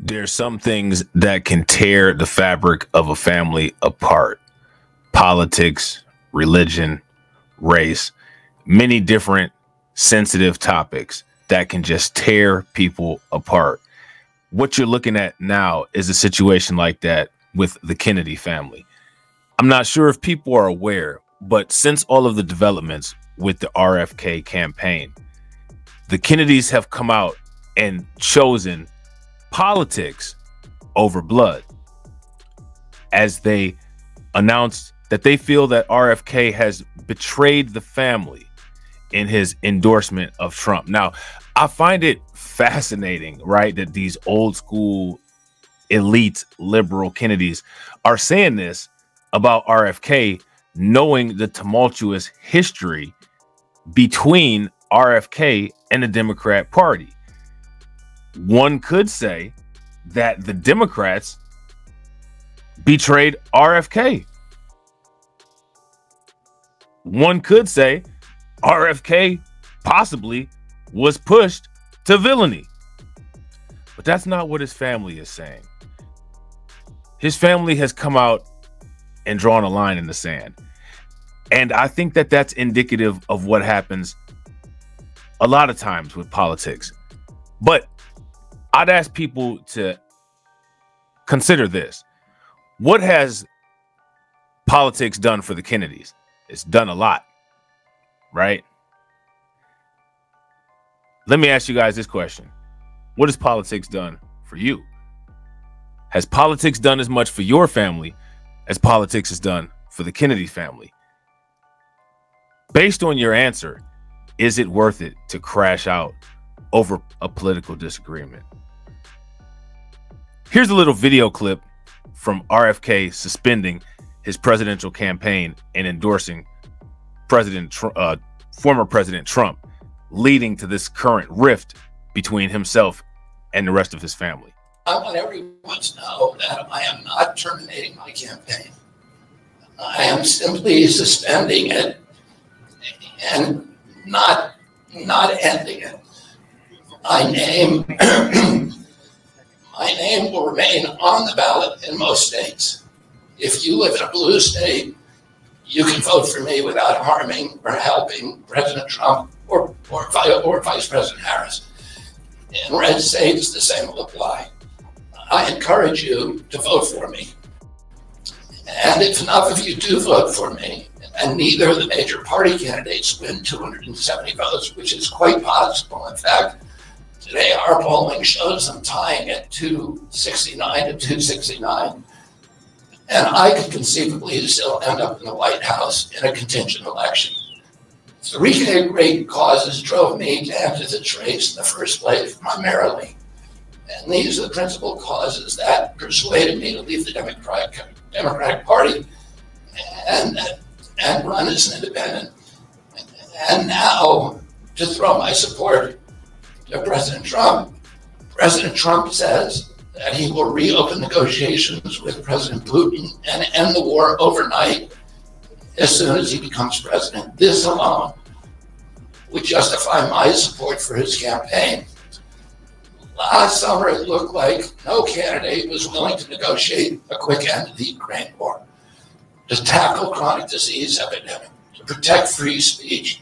There's some things that can tear the fabric of a family apart. Politics, religion, race, many different sensitive topics that can just tear people apart. What you're looking at now is a situation like that with the Kennedy family. I'm not sure if people are aware, but since all of the developments with the RFK campaign, the Kennedys have come out and chosen politics over blood, as they announced that they feel that RFK has betrayed the family in his endorsement of Trump. Now, I find it fascinating, right, that these old school elite liberal Kennedys are saying this about RFK, knowing the tumultuous history between RFK and the Democrat Party. One could say that the Democrats betrayed RFK. One could say RFK possibly was pushed to villainy. But that's not what his family is saying. His family has come out and drawn a line in the sand. And I think that that's indicative of what happens a lot of times with politics. But I'd ask people to consider this. What has politics done for the Kennedys? It's done a lot, right? Let me ask you guys this question. What has politics done for you? Has politics done as much for your family as politics has done for the Kennedy family? Based on your answer, is it worth it to crash out over a political disagreement? Here's a little video clip from RFK suspending his presidential campaign and endorsing former President Trump, leading to this current rift between himself and the rest of his family. I want everyone to know that I am not terminating my campaign. I am simply suspending it and not ending it. My name will remain on the ballot in most states. If you live in a blue state, you can vote for me without harming or helping President Trump or Vice President Harris. In red states, the same will apply. I encourage you to vote for me. And if enough of you do vote for me, and neither of the major party candidates win 270 votes, which is quite possible. In fact, today our polling shows them tying at 269 to 269. And I could conceivably still end up in the White House in a contingent election. 3 great causes drove me to enter this race in the first place, primarily. And these are the principal causes that persuaded me to leave the Democratic Party and run as an independent. And now to throw my support to President Trump. President Trump says that he will reopen negotiations with President Putin and end the war overnight as soon as he becomes president. This alone would justify my support for his campaign. Last summer, it looked like no candidate was willing to negotiate a quick end to the Ukraine war, to tackle chronic disease epidemic, to protect free speech,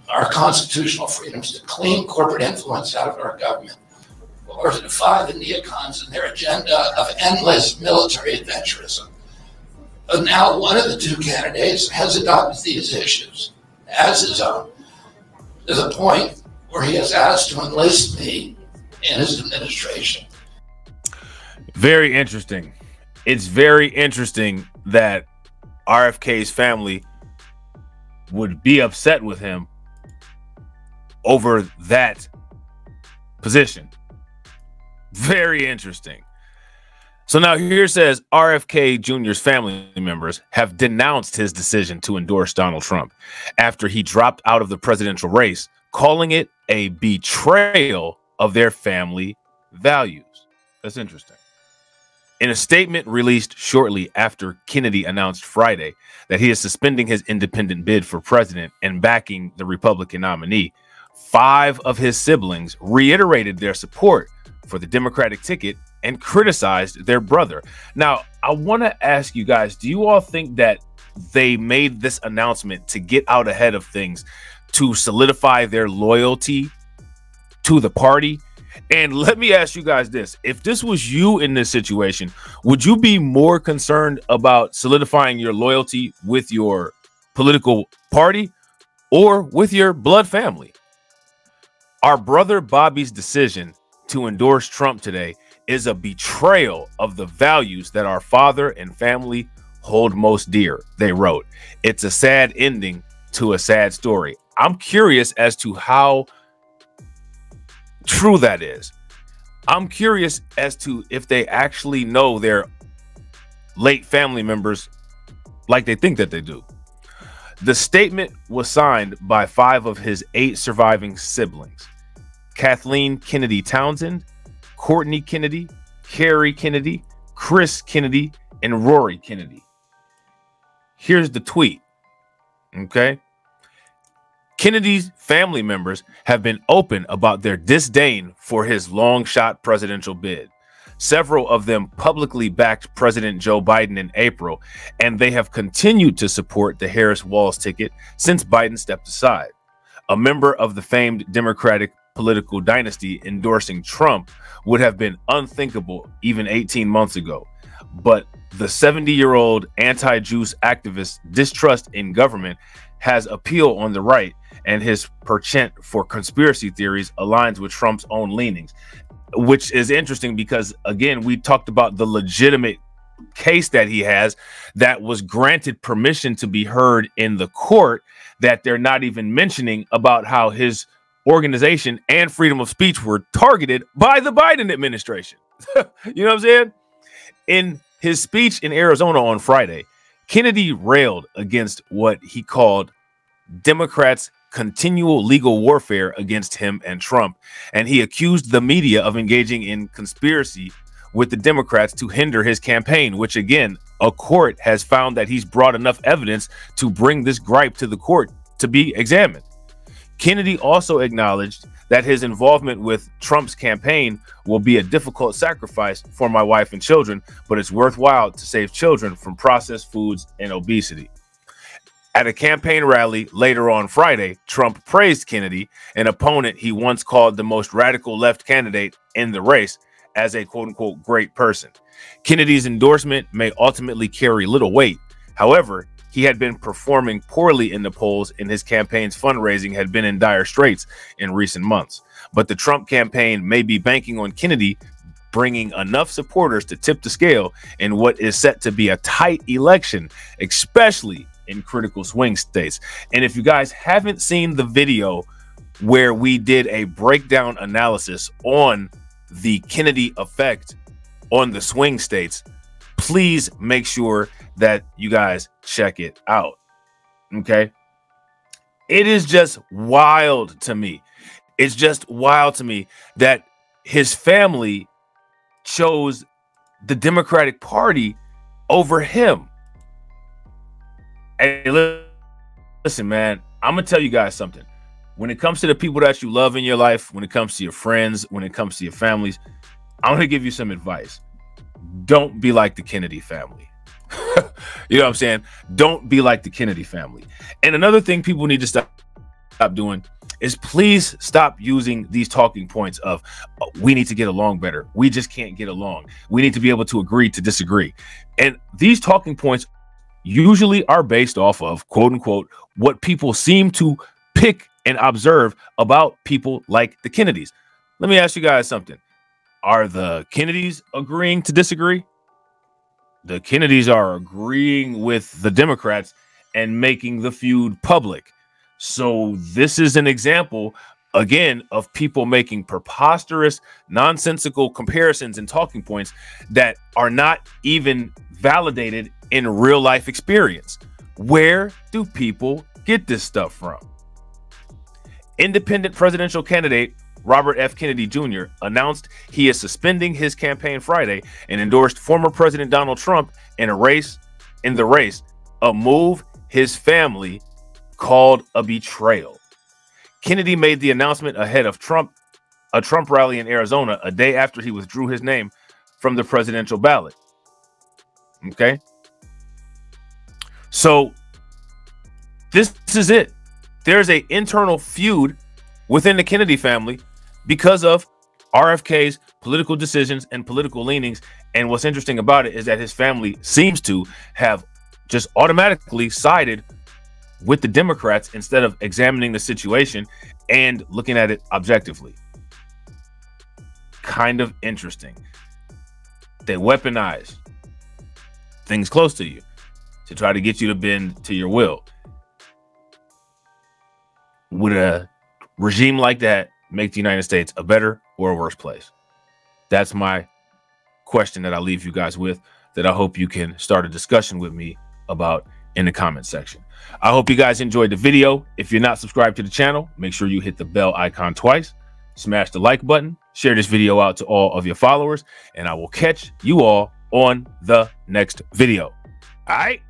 our constitutional freedoms, to clean corporate influence out of our government, or to defy the neocons and their agenda of endless military adventurism. But now one of the 2 candidates has adopted these issues as his own, to the point where he has asked to enlist me in his administration. Very interesting. It's very interesting that RFK's family would be upset with him over that position. Very interesting. So now here says RFK Jr.'s family members have denounced his decision to endorse Donald Trump after he dropped out of the presidential race, calling it a betrayal of their family values. That's interesting. In a statement released shortly after Kennedy announced Friday that he is suspending his independent bid for president and backing the Republican nominee, 5 of his siblings reiterated their support for the Democratic ticket and criticized their brother. Now, I want to ask you guys, do you all think that they made this announcement to get out ahead of things, to solidify their loyalty to the party? And let me ask you guys this. If this was you in this situation, would you be more concerned about solidifying your loyalty with your political party or with your blood family? Our brother Bobby's decision to endorse Trump today is a betrayal of the values that our father and family hold most dear, they wrote. It's a sad ending to a sad story. I'm curious as to how true that is. I'm curious as to if they actually know their late family members like they think that they do. The statement was signed by 5 of his 8 surviving siblings: Kathleen Kennedy Townsend, Courtney Kennedy, Carrie Kennedy, Chris Kennedy, and Rory Kennedy. Here's the tweet. Okay. Kennedy's family members have been open about their disdain for his long-shot presidential bid. Several of them publicly backed President Joe Biden in April, and they have continued to support the Harris-Walz ticket since Biden stepped aside. A member of the famed Democratic political dynasty endorsing Trump would have been unthinkable even 18 months ago. But the 70-year-old anti-juice activist's distrust in government has appeal on the right, and his penchant for conspiracy theories aligns with Trump's own leanings, which is interesting because, again, we talked about the legitimate case that he has that was granted permission to be heard in the court, that they're not even mentioning about how his organization and freedom of speech were targeted by the Biden administration. You know what I'm saying? In his speech in Arizona on Friday, Kennedy railed against what he called Democrats' continual legal warfare against him and Trump, and he accused the media of engaging in conspiracy with the Democrats to hinder his campaign, which, again, a court has found that he's brought enough evidence to bring this gripe to the court to be examined. Kennedy also acknowledged that his involvement with Trump's campaign will be a difficult sacrifice for my wife and children, but it's worthwhile to save children from processed foods and obesity. At a campaign rally later on Friday, Trump praised Kennedy, an opponent he once called the most radical left candidate in the race, as a quote-unquote great person. Kennedy's endorsement may ultimately carry little weight. However, he had been performing poorly in the polls, and his campaign's fundraising had been in dire straits in recent months. But the Trump campaign may be banking on Kennedy bringing enough supporters to tip the scale in what is set to be a tight election, especially in critical swing states. And if you guys haven't seen the video where we did a breakdown analysis on the Kennedy effect on the swing states, please make sure that you guys check it out. Okay. It is just wild to me. It's just wild to me that his family chose the Democratic Party over him. Hey, listen, man, I'm going to tell you guys something. When it comes to the people that you love in your life, when it comes to your friends, when it comes to your families, I'm going to give you some advice. Don't be like the Kennedy family. You know what I'm saying? Don't be like the Kennedy family. And another thing people need to stop doing is please stop using these talking points of, oh, we need to get along better. We just can't get along. We need to be able to agree to disagree. And these talking points usually are based off of, quote unquote, what people seem to pick and observe about people like the Kennedys. Let me ask you guys something. Are the Kennedys agreeing to disagree? The Kennedys are agreeing with the Democrats and making the feud public. So this is an example, again, of people making preposterous, nonsensical comparisons and talking points that are not even validated in real life experience. Where do people get this stuff from? Independent presidential candidate Robert F. Kennedy Jr. announced he is suspending his campaign Friday and endorsed former President Donald Trump in the race, a move his family called a betrayal. Kennedy made the announcement ahead of Trump a Trump rally in Arizona a day after he withdrew his name from the presidential ballot. Okay. So this is it. There's an internal feud within the Kennedy family because of RFK's political decisions and political leanings. And what's interesting about it is that his family seems to have just automatically sided with the Democrats instead of examining the situation and looking at it objectively. Kind of interesting. They weaponize things close to you to try to get you to bend to your will. Would a regime like that make the United States a better or a worse place? That's my question that I leave you guys with, that I hope you can start a discussion with me about in the comment section. I hope you guys enjoyed the video. If you're not subscribed to the channel, make sure you hit the bell icon twice, smash the like button, share this video out to all of your followers, and I will catch you all on the next video. All right.